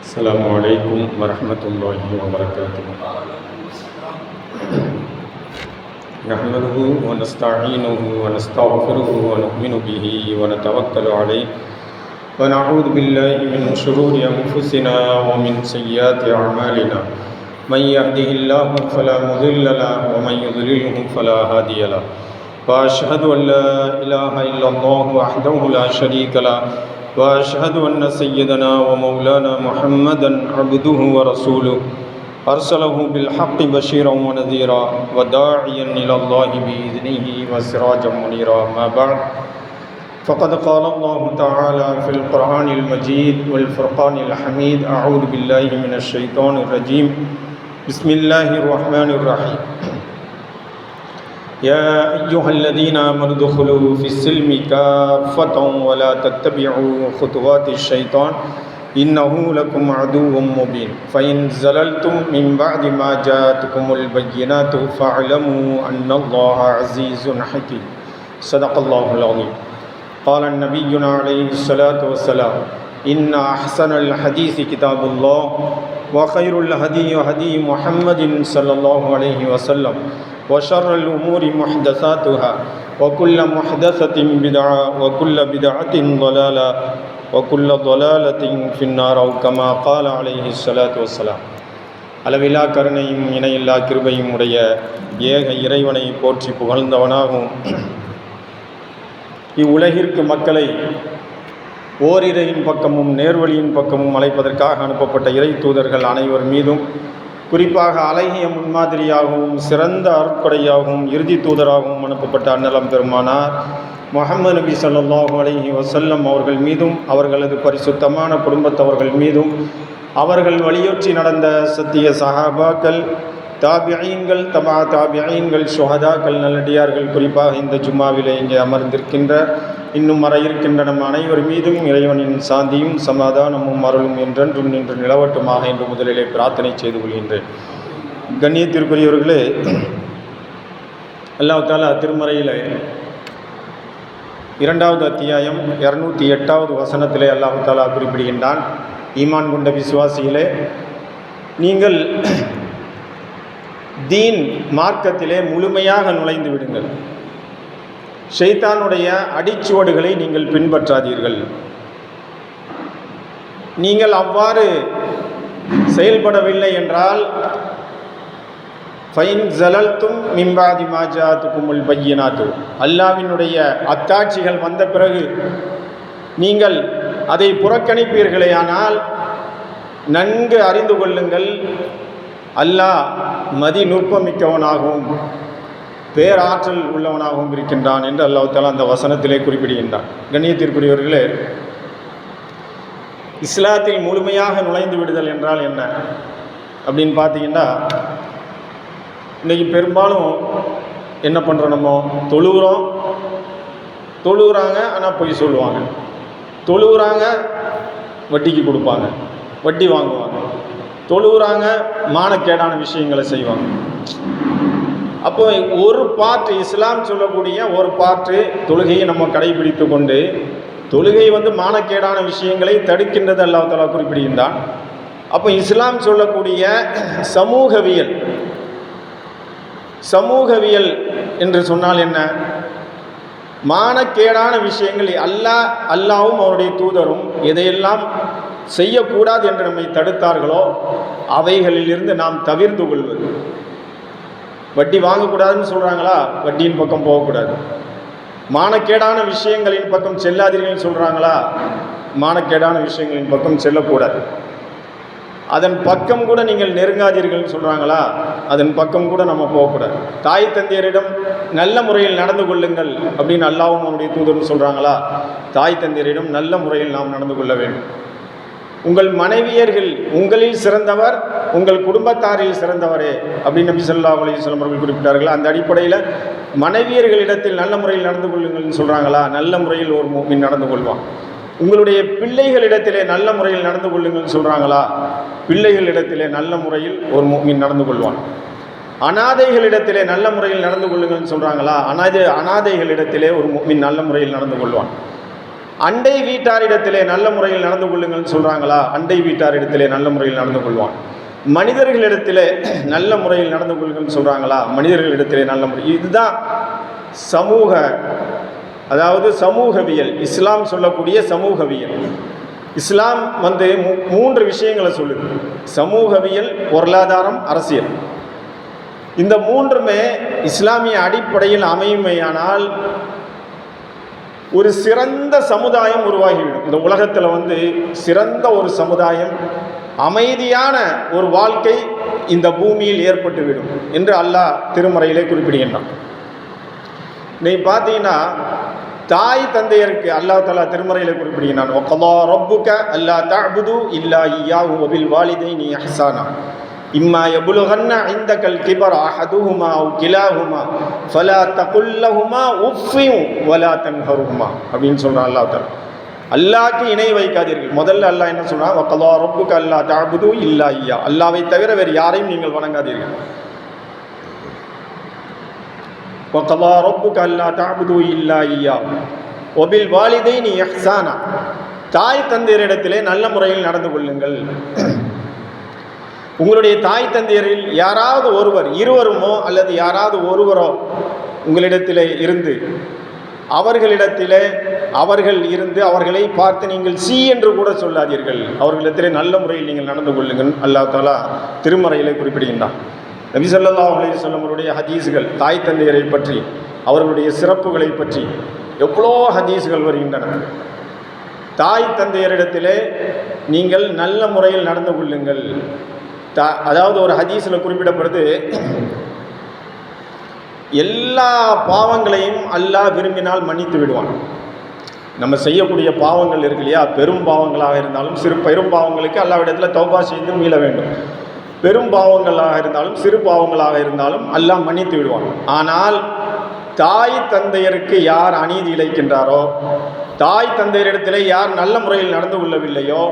السلام عليكم ورحمة الله وبركاته. نحمده ونستعينه ونستغفره ونؤمن به ونتوكل عليه ونعوذ بالله من شرور أنفسنا ومن سيئات أعمالنا. من يهده الله فلا مضل له ومن يضلله فلا هادي له. وأشهد أن لا إله إلا الله وحده لا شريك له وأشهد أن سيدنا ومولانا محمدا عبده ورسوله أرسله بالحق بشيرا ونذيرا وداعيا إلى الله بإذنه وسراجا منيرا. ما بعد فقد قال الله تعالى في القرآن المجيد والفرقان الحميد: أعوذ بالله من الشيطان الرجيم. بسم الله الرحمن الرحيم. يا أيها الذين آمنوا ادخلوا في السلم كافة ولا تتبعوا خطوات الشيطان إنه لكم عدو مبين. فإن زللتم من بعد ما جاءتكم البينات فاعلموا أن الله عزيز حكيم. صدق الله العظيم. قال نبينا عليه الصلاة والسلام: إن أحسن الحديث كتاب الله وخير الهدي هدي محمد صلى الله عليه وسلم وشر الأمور محدثاتها وكل محدثة بدعة وكل بدعة ضلالة وكل ضلالة في النار أو كما قال عليه الصلاة والسلام. அளவிலா கருணையும் இணையில்லா கிருபையும் உடைய ஏக இறைவனை போற்றி புகழ்ந்தவனாகவும் இவ்வுலகிற்கு மக்களை ஓரிரையின் பக்கமும் நேர்வழியின் பக்கமும் அழைப்பதற்காக அனுப்பப்பட்ட இறை தூதர்கள் அனைவர் மீதும், குறிப்பாக அழகிய முன்மாதிரியாகவும் சிறந்த அருட்கொடையாகவும் இறுதி தூதராகவும் அனுப்பப்பட்ட அன்னலம் பெருமானார் முஹம்மது நபி ஸல்லல்லாஹு அலைஹி வஸல்லம் அவர்கள் மீதும், அவர்களது பரிசுத்தமான குடும்பத்தவர்கள் மீதும், அவர்கள் வழியொற்றி நடந்த சத்திய சஹாபாக்கள், தாபியீன்கள், தபா தாபியீன்கள், சுஹதாக்கள், நல்லடியார்கள், குறிப்பாக இந்த ஜும்மாவிலே இங்கே அமர்ந்திருக்கின்ற இன்னும் வர இருக்கின்ற நம் அனைவர் மீதும் இறைவனின் சாந்தியும் சமாதானமும் அருளும் என்றென்றும் நின்று நிலவட்டுமாக என்று முதலிலே பிரார்த்தனை செய்து கொள்கின்றேன். கண்ணியத்திற்குரியவர்களே, அல்லாஹ் தஆலா திருமறையில் 2வது அத்தியாயம் 208வது வசனத்திலே அல்லாஹ் தஆலா குறிப்பிடுகின்றான்: ஈமான் கொண்ட விசுவாசிகளே, நீங்கள் தீன் மார்க்கத்திலே முழுமையாக நுழைந்து விடுங்கள். ஷைத்தானுடைய அடிச்சுவடுகளை நீங்கள் பின்பற்றாதீர்கள். நீங்கள் அவ்வாறு செயல்படவில்லை என்றால் ஃபைன் ஜலல்தும் மிம்பாதி மாஜாத்துக்குமுல் பையினாத்து, அல்லாஹ்வினுடைய அத்தாட்சிகள் வந்த பிறகு நீங்கள் அதை புறக்கணிப்பீர்களேயானால் நன்கு அறிந்து கொள்ளுங்கள், அல்லாஹ் மதிநுட்பமிக்கவனாகவும் பேராற்றல் உள்ளவனாகவும் இருக்கின்றான் என்று அல்லாஹ் தஆலா அந்த வசனத்திலே குறிப்பிடுகின்றான். கண்ணியத்திற்குரியவர்களே, இஸ்லாத்தில் முழுமையாக நுழைந்து விடுதல் என்றால் என்ன அப்படின்னு பார்த்தீங்கன்னா, இன்றைக்கி பெரும்பாலும் என்ன பண்ணுறோம், நம்ம தொழுகிறாங்க ஆனால் பொய் சொல்லுவாங்க, தொழுகிறாங்க வட்டிக்கு கொடுப்பாங்க, வட்டி வாங்குவாங்க, தொழுகிறாங்க மானக்கேடான விஷயங்களை செய்வாங்க. அப்போ ஒரு பாட்டு இஸ்லாம் சொல்லக்கூடிய ஒரு பாட்டு தொழுகையை நம்ம கடைபிடித்து கொண்டு, தொழுகை மானக்கேடான விஷயங்களை தடுக்கின்றது அல்லாஹ் தஆலா குறிப்பிடுகின்றான். அப்போ இஸ்லாம் சொல்லக்கூடிய சமூகவியல் என்று சொன்னால் என்ன? மானக்கேடான விஷயங்கள் அல்லாஹ்வும் அவருடைய தூதரும் எதையெல்லாம் செய்யக்கூடாது என்று நம்மை தடுத்தார்களோ அவைகளிலிருந்து நாம் தவிர்த்து கொள்வது. வட்டி வாங்கக்கூடாதுன்னு சொல்கிறாங்களா, வட்டியின் பக்கம் போகக்கூடாது. மானக்கேடான விஷயங்களின் பக்கம் செல்லாதீர்கள் சொல்கிறாங்களா, மானக்கேடான விஷயங்களின் பக்கம் செல்லக்கூடாது. அதன் பக்கம் கூட நீங்கள் நெருங்காதீர்கள்னு சொல்கிறாங்களா, அதன் பக்கம் கூட நம்ம போகக்கூடாது. தாய் தந்தையரிடம் நல்ல முறையில் நடந்து கொள்ளுங்கள் அப்படின்னு அல்லாஹ்வும் அவனுடைய தூதரும் சொல்கிறாங்களா, தாய் தந்தையரிடம் நல்ல முறையில் நாம் நடந்து கொள்ள வேண்டும். உங்கள் மனைவியர்கள் உங்களில் சிறந்தவர், உங்கள் குடும்பத்தாரில் சிறந்தவரே அப்படின்னு நபி ஸல்லல்லாஹு அலைஹி வஸல்லம் அவர்கள் குறிப்பிட்டார்கள். அந்த அடிப்படையில் மனைவியர்களிடத்தில் நல்ல முறையில் நடந்து கொள்ளுங்கள்னு சொல்கிறாங்களா, நல்ல முறையில் ஒரு முஃமின் நடந்து கொள்வான். உங்களுடைய பிள்ளைகளிடத்திலே நல்ல முறையில் நடந்து கொள்ளுங்கள்னு சொல்கிறாங்களா, பிள்ளைகளிடத்திலே நல்ல முறையில் ஒரு முஃமின் நடந்து கொள்வான். அனாதைகளிடத்திலே நல்ல முறையில் நடந்து கொள்ளுங்கள்னு சொல்கிறாங்களா, அனாதைகளிடத்திலே ஒரு முஃமின் நல்ல முறையில் நடந்து கொள்வான். அண்டை வீட்டாரிடத்திலே நல்ல முறையில் நடந்து கொள்ளுங்கள்னு சொல்கிறாங்களா? அண்டை வீட்டாரிடத்திலே நல்ல முறையில் நடந்து கொள்வான். மனிதர்களிடத்திலே நல்ல முறையில் நடந்து கொள்ளுங்கள்னு சொல்கிறாங்களா? மனிதர்களிடத்திலே நல்ல முறை. இதுதான் சமூக, அதாவது சமூகவியல். இஸ்லாம் சொல்லக்கூடிய சமூகவியல். இஸ்லாம் வந்து 3 விஷயங்களை சொல்லுது: சமூகவியல், பொருளாதாரம், அரசியல். இந்த 3மே இஸ்லாமிய அடிப்படையில் அமையுமையானால் ஒரு சிறந்த சமுதாயம் உருவாகிவிடும். இந்த உலகத்தில் வந்து சிறந்த ஒரு சமுதாயம், அமைதியான ஒரு வாழ்க்கை இந்த பூமியில் ஏற்பட்டுவிடும் என்று அல்லாஹ் திருமறையிலே குறிப்பிடுகின்றான். நீ பார்த்தீங்கன்னா, தாய் தந்தையருக்கு அல்லாஹ் தஆலா திருமறையிலே குறிப்பிடுகிறான், வகலா ரப்புக அல்லா தஅபுது இல்லா இய்யாஹு வபில் வாலிதைனி இஹ்சானா இம்மா யபுலுகன்ன இந்தகல் கிபர அஹதுஹுமா அவ் கிலாஹுமா ஃபலா தகுல் லஹுமா உஃபின் வலா தன்ஹருஹுமா அப்படின்னு சொல்றான் அல்லாஹ் தஆலா. அல்லாஹ்க்கு இணை வைக்காதீர்கள். முதல்ல அல்லாஹ் என்ன சொல்றான்? வகலா ரப்புக அல்லா தஅபுது இல்லா இய்யா, அல்லாஹ்வை தவிர வேறு யாரையும் நீங்கள் வணங்காதீர்கள். வகலா ரப்புக அல்லா தஅபுது இல்லா இய்யா வபில் வாலிதைனி இஹ்சானா, தாய் தந்தையரிடத்திலே நல்ல முறையில் நடந்து கொள்ளுங்கள். உங்களுடைய தாய் தந்தையரில் யாராவது ஒருவர், இருவருமோ அல்லது யாராவது ஒருவரோ உங்களிடத்திலே இருந்து அவர்கள் இருந்து அவர்களை பார்த்து நீங்கள் சி என்று கூட சொல்லாதீர்கள். அவர்களிடத்திலே நல்ல முறையில் நீங்கள் நடந்து கொள்ளுங்கள் அல்லாஹ் தஆலா திருமறையிலே குறிப்பிடுகின்றான். நபி ஸல்லல்லாஹு அலைஹி வஸல்லம் அவருடைய ஹதீஸ்கள் தாய் தந்தையரை பற்றி, அவர்களுடைய சிறப்புகளை பற்றி எவ்வளோ ஹதீஸ்கள் வருகின்றன. தாய் தந்தையரிடத்திலே நீங்கள் நல்ல முறையில் நடந்து கொள்ளுங்கள். அதாவது ஒரு ஹதீஸில் குறிப்பிடப்படுது, எல்லா பாவங்களையும் அல்லாஹ் விரும்பினால் மன்னித்து விடுவான். நம்ம செய்யக்கூடிய பாவங்கள் இருக்கு இல்லையா, பெரும் பாவங்களாக இருந்தாலும் பெரும் பாவங்களுக்கு அல்லாஹ்விடத்தில் தௌபா செய்து மீள வேண்டும். பெரும் பாவங்களாக இருந்தாலும் சிறு பாவங்களாக இருந்தாலும் அல்லாஹ் மன்னித்து விடுவான். ஆனால் தாய் தந்தையருக்கு யார் அநீதி இழைக்கின்றாரோ, தாய் தந்தையரிடத்திலே யார் நல்ல முறையில் நடந்து கொள்ளவில்லையோ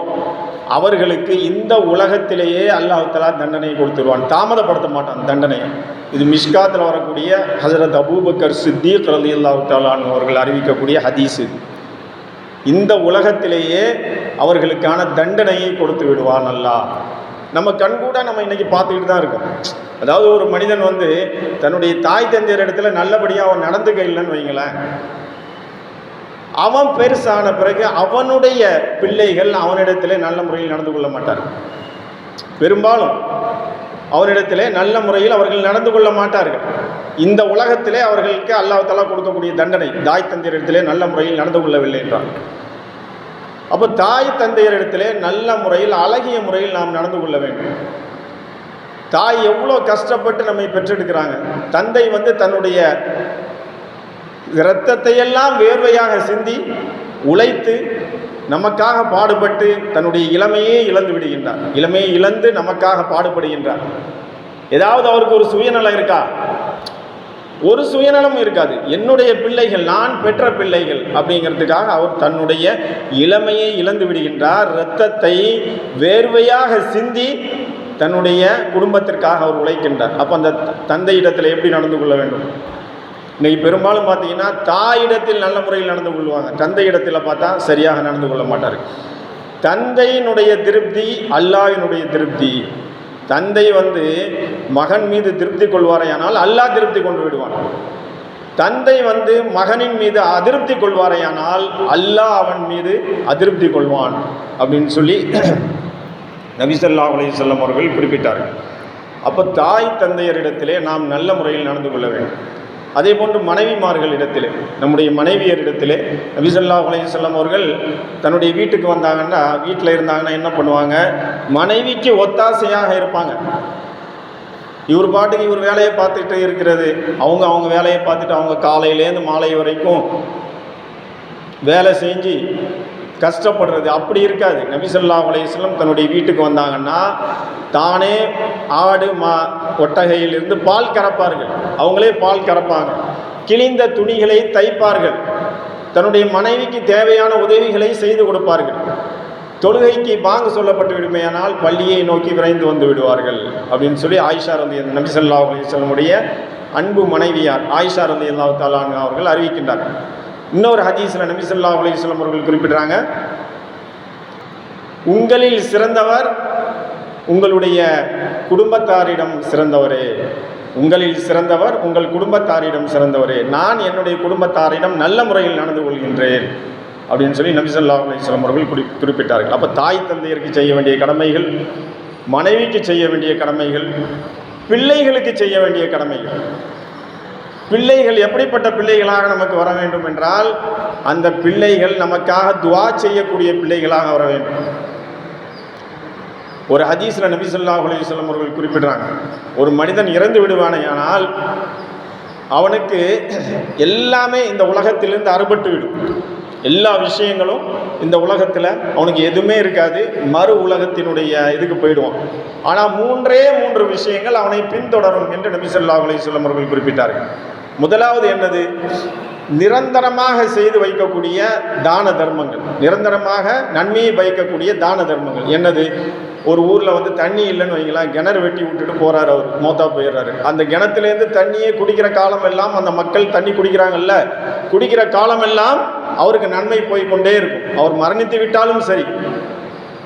அவர்களுக்கு இந்த உலகத்திலேயே அல்லாஹ் தஆலா தண்டனை கொடுத்துருவான். தாமதப்படுத்த மாட்டான் தண்டனையை. இது மிஷ்காத்தில் வரக்கூடிய ஹஜரத் அபூபக்கர் சித்தீக் ரலியல்லாஹு தஆலா அன்ஹு அவர்கள் அறிவிக்கக்கூடிய ஹதீஸ். இந்த உலகத்திலேயே அவர்களுக்கான தண்டனையை கொடுத்து விடுவான் அல்லாஹ். நம்ம கண்கூட நம்ம இன்றைக்கி பார்த்துக்கிட்டு தான் இருக்கோம். அதாவது ஒரு மனிதன் வந்து தன்னுடைய தாய் தந்தையர் இடத்துல நல்லபடியாக அவன் நடந்துக்க இல்லைன்னு வைங்களேன், அவன் பெருசான பிறகு அவனுடைய பிள்ளைகள் அவனிடத்திலே நல்ல முறையில் நடந்து கொள்ள மாட்டார்கள். பெரும்பாலும் அவனிடத்திலே நல்ல முறையில் அவர்கள் நடந்து கொள்ள மாட்டார்கள். இந்த உலகத்திலே அவர்களுக்கு அல்லாஹ் தஆலா கொடுக்கக்கூடிய தண்டனை, தாய் தந்தையரிடத்திலே நல்ல முறையில் நடந்து கொள்ளவில்லை என்றார். அப்போ தாய் தந்தையரிடத்திலே நல்ல முறையில், அழகிய முறையில் நாம் நடந்து கொள்ள வேண்டும். தாய் எவ்வளோ கஷ்டப்பட்டு நம்மை பெற்றெடுக்கிறாங்க. தந்தை வந்து தன்னுடைய இரத்தத்தையெல்லாம் வேர்வையாக சிந்தி உழைத்து நமக்காக பாடுபட்டு தன்னுடைய இளமையே இழந்து விடுகின்றார். இளமையை இழந்து நமக்காக பாடுபடுகின்றார். ஏதாவது அவருக்கு ஒரு சுயநலம் இருக்கா? ஒரு சுயநலம் இருக்காது. என்னுடைய பிள்ளைகள், நான் பெற்ற பிள்ளைகள் அப்படிங்கிறதுக்காக அவர் தன்னுடைய இளமையை இழந்து விடுகின்றார். இரத்தத்தை வேர்வையாக சிந்தி தன்னுடைய குடும்பத்திற்காக அவர் உழைக்கின்றார். அப்போ அந்த தந்தையிடத்தில் எப்படி நடந்து கொள்ள வேண்டும்? இன்றைக்கி பெரும்பாலும் பார்த்தீங்கன்னா தாயிடத்தில் நல்ல முறையில் நடந்து கொள்வாங்க, தந்தையிடத்தில் பார்த்தா சரியாக நடந்து கொள்ள மாட்டார்கள். தந்தையினுடைய திருப்தி அல்லாஹ்வினுடைய திருப்தி. தந்தை வந்து மகன் மீது திருப்தி கொள்வாரையானால் அல்லாஹ் திருப்தி கொண்டு விடுவான். தந்தை வந்து மகனின் மீது அதிருப்தி கொள்வாரையானால் அல்லாஹ் அவன் மீது அதிருப்தி கொள்வான் அப்படின்னு சொல்லி நபி ஸல்லல்லாஹு அலைஹி வஸல்லம் அவர்கள் குறிப்பிட்டார்கள். அப்போ தாய் தந்தையரிடத்திலே நாம் நல்ல முறையில் நடந்து கொள்ள வேண்டும். அதே போன்று மனைவிமார்களிடத்திலே, நம்முடைய மனைவியரிடத்திலே நபி ஸல்லல்லாஹு அலைஹி வஸல்லம் அவர்கள் தன்னுடைய வீட்டுக்கு வந்தாங்கன்னா, வீட்டில் இருந்தாங்கன்னா என்ன பண்ணுவாங்க? மனைவிக்கு ஒத்தாசையாக இருப்பாங்க. இவர் பாட்டுக்கு இவர் வேலையை பார்த்துட்டு இருக்கிறது, அவங்க வேலையை பார்த்துட்டு அவங்க காலையிலேருந்து மாலை வரைக்கும் வேலை செஞ்சு கஷ்டப்படுறது அப்படி இருக்காது. நபி ஸல்லல்லாஹு அலைஹி வஸல்லம் தன்னுடைய வீட்டுக்கு வந்தாங்கன்னா தானே ஆடு ஒட்டகையிலிருந்து பால் கறப்பார்கள். அவங்களே பால் கறப்பாங்க. கிழிந்த துணிகளை தைப்பார்கள். தன்னுடைய மனைவிக்கு தேவையான உதவிகளை செய்து கொடுப்பார்கள். தொழுகைக்கு பாங்கு சொல்லப்பட்டு விடுமையானால் பள்ளியை நோக்கி விரைந்து வந்து விடுவார்கள் அப்படின்னு சொல்லி ஆயிஷா நபி ஸல்லல்லாஹு அலைஹி வஸல்லம் உடைய அன்பு மனைவியார் ஆயிஷா ரலியல்லாஹு தஆலா அன்ஹா அவர்கள் அறிவிக்கின்றார்கள். இன்னொரு ஹதீஸில் நபி ஸல்லல்லாஹு அலைஹி வஸல்லம் அவர்கள் குறிப்பிடுறாங்க, உங்களில் சிறந்தவர் உங்களுடைய குடும்பத்தாரிடம் சிறந்தவரே, உங்களில் சிறந்தவர் உங்கள் குடும்பத்தாரிடம் சிறந்தவரே, நான் என்னுடைய குடும்பத்தாரிடம் நல்ல முறையில் நடந்து கொள்கின்றேன் அப்படின்னு சொல்லி நபி ஸல்லல்லாஹு அலைஹி வஸல்லம் அவர்கள் குறிப்பிட்டார்கள். அப்போ தாய் தந்தையருக்கு செய்ய வேண்டிய கடமைகள், மனைவிக்கு செய்ய வேண்டிய கடமைகள், பிள்ளைகளுக்கு செய்ய வேண்டிய கடமைகள். பிள்ளைகள் எப்படிப்பட்ட பிள்ளைகளாக நமக்கு வர வேண்டும் என்றால், அந்த பிள்ளைகள் நமக்காக துஆ செய்யக்கூடிய பிள்ளைகளாக வர வேண்டும். ஒரு ஹதீஸில் நபி ஸல்லல்லாஹு அலைஹி வஸல்லம் அவர்கள் குறிப்பிடுறாங்க, ஒரு மனிதன் இறந்து விடுவானேயானால் அவனுக்கு எல்லாமே இந்த உலகத்திலிருந்து அறுபட்டு விடும். எல்லா விஷயங்களும் இந்த உலகத்தில் அவனுக்கு எதுவுமே இருக்காது, மறு உலகத்தினுடைய இதுக்கு போயிடுவான். ஆனால் மூன்று விஷயங்கள் அவனை பின்தொடரும் என்று நபி ஸல்லல்லாஹு அலைஹி வஸல்லம் அவர்கள் குறிப்பிட்டார்கள். முதலாவது என்னது? நிரந்தரமாக செய்து வைக்கக்கூடிய தான தர்மங்கள், நிரந்தரமாக நன்மையை பயக்கக்கூடிய தான தர்மங்கள். என்னது? ஒரு ஊரில் வந்து தண்ணி இல்லைன்னு வைங்களேன், கிணறு வெட்டி விட்டுட்டு போகிறாரு, அவர் மௌத்தா போயிடுறாரு. அந்த கிணத்துலேருந்து தண்ணியை குடிக்கிற காலம் எல்லாம் அந்த மக்கள் தண்ணி குடிக்கிறாங்கல்ல, குடிக்கிற காலம் எல்லாம் அவருக்கு நன்மை போய்கொண்டே இருக்கும். அவர் மரணித்து விட்டாலும் சரி,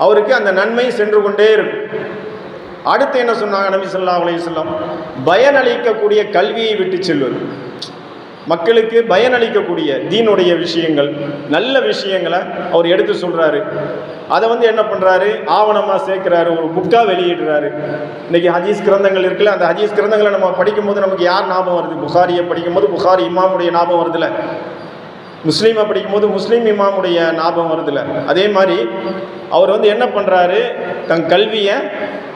அவருக்கு அந்த நன்மை சென்று கொண்டே இருக்கும். அடுத்து என்ன சொன்னாங்க நபி ஸல்லல்லாஹு அலைஹி வஸல்லம்? பயனளிக்கக்கூடிய கல்வியை விட்டு செல்வது. மக்களுக்கு பயனளிக்கக்கூடிய தீனுடைய விஷயங்கள், நல்ல விஷயங்களை அவர் எடுத்து சொல்கிறாரு. அதை வந்து என்ன பண்ணுறாரு? ஆவணமாக சேர்க்குறாரு, ஒரு புக்காக வெளியிடுறாரு. இன்றைக்கி ஹதீஸ் கிரந்தங்கள் இருக்குல்ல, அந்த ஹதீஸ் கிரந்தங்களை நம்ம படிக்கும்போது நமக்கு யார் ஞாபகம் வருது? புகாரியை படிக்கும்போது புகாரி இமாமுடைய ஞாபகம் வருதுல்ல, முஸ்லீமை படிக்கும்போது முஸ்லீம் இமாமுடைய ஞாபகம் வருதுல்ல. அதே மாதிரி அவர் வந்து என்ன பண்ணுறாரு? தன் கல்வியை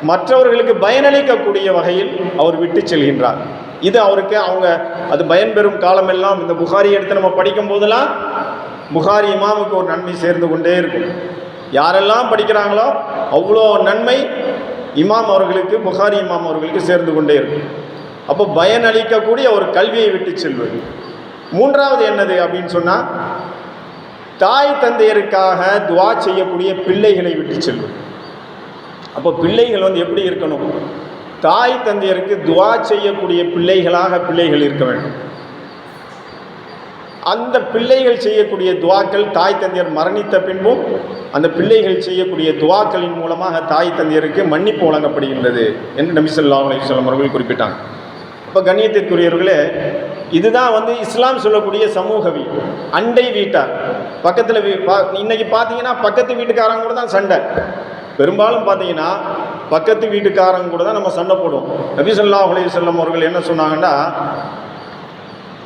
மற்றவர்களுக்கு பயனளிக்கக்கூடிய வகையில் அவர் விட்டு செல்கின்றார். இது அவருக்கு அது பயன்பெறும் காலமெல்லாம் இந்த புகாரி எடுத்து நம்ம படிக்கும் போதெல்லாம் புகாரி இமாமுக்கு ஒரு நன்மை சேர்ந்து கொண்டே இருக்கும். யாரெல்லாம் படிக்கிறாங்களோ அவ்வளோ நன்மை இமாம் அவர்களுக்கு, புகாரி இமாம் அவர்களுக்கு சேர்ந்து கொண்டே இருக்கும். அப்போ பயனளிக்கக்கூடிய ஒரு கல்வியை விட்டு செல்வது. மூன்றாவது என்னது அப்படின்னு சொன்னால், தாய் தந்தையருக்காக துஆ செய்யக்கூடிய பிள்ளைகளை விட்டு செல்வது. அப்போ பிள்ளைகள் வந்து எப்படி இருக்கணும்? தாய் தந்தையருக்கு துஆ செய்யக்கூடிய பிள்ளைகள் இருக்க வேண்டும். அந்த பிள்ளைகள் செய்யக்கூடிய துஆக்கள் தாய் தந்தையர் மரணித்த பின்பும் அந்த பிள்ளைகள் செய்யக்கூடிய துஆக்களின் மூலமாக தாய் தந்தையருக்கு மன்னிப்பு வழங்கப்படுகின்றது என்று நபி ஸல்லல்லாஹு அலைஹி வஸல்லம் அவர்கள் குறிப்பிட்டாங்க. இப்போ கண்ணியத்திற்குரியவர்களே, இதுதான் வந்து இஸ்லாம் சொல்லக்கூடிய சமூகவியல். அண்டை வீட்டார், பக்கத்தில் இன்னைக்கு பார்த்தீங்கன்னா பக்கத்து வீட்டுக்காரங்க கூட தான் சண்டை. பெரும்பாலும் பார்த்தீங்கன்னா பக்கத்து வீட்டுக்காரங்க கூட தான் நம்ம சண்டை போடுவோம். நபி ஸல்லல்லாஹு அலைஹி வஸல்லம் அவர்கள் என்ன சொன்னாங்கன்னா,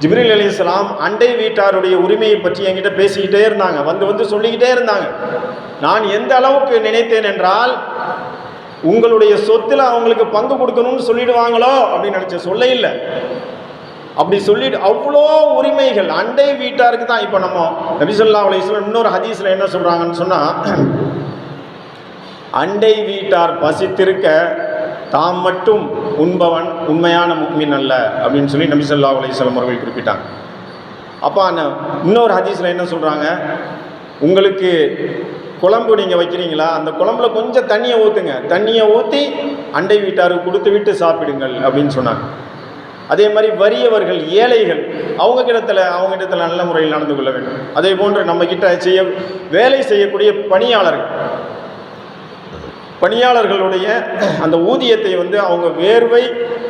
ஜிப்ரீல் அலைஹிஸ்ஸலாம் அண்டை வீட்டாருடைய உரிமையை பற்றி என்கிட்ட பேசிக்கிட்டே இருந்தாங்க, வந்து சொல்லிக்கிட்டே இருந்தாங்க. நான் எந்த அளவுக்கு நினைத்தேன் என்றால், உங்களுடைய சொத்தில் அவங்களுக்கு பங்கு கொடுக்கணும்னு சொல்லிடுவாங்களோ அப்படின்னு நினச்ச சொல்ல இல்லை. அப்படி சொல்லிட்டு அவ்வளோ உரிமைகள் அண்டை வீட்டாருக்கு தான். இப்போ நம்ம நபி ஸல்லல்லாஹு அலைஹி வஸல்லம் இன்னொரு ஹதீஸில் என்ன சொல்கிறாங்கன்னு சொன்னால், அண்டை வீட்டார் பசித்திருக்க தாம் மட்டும் உண்பவன் உண்மையான முஃமின் அல்ல அப்படின்னு சொல்லி நபி ஸல்லல்லாஹு அலைஹி வஸல்லம் அவர்கள் குறிப்பிட்டாங்க. அப்போ இன்னொரு ஹதீஸில் என்ன சொல்கிறாங்க, உங்களுக்கு குழம்பு நீங்கள் வைக்கிறீங்களா, அந்த குழம்புல கொஞ்சம் தண்ணியை ஊற்றுங்க, தண்ணியை ஊற்றி அண்டை வீட்டாருக்கு கொடுத்து விட்டு சாப்பிடுங்கள் அப்படின்னு சொன்னாங்க. அதே மாதிரி வறியவர்கள், ஏழைகள், அவங்ககிட்ட நல்ல முறையில் நடந்து கொள்ள வேண்டும். அதே போன்று நம்மக்கிட்ட வேலை செய்யக்கூடிய பணியாளர்களுடைய அந்த ஊதியத்தை வந்து அவங்க வேர்வை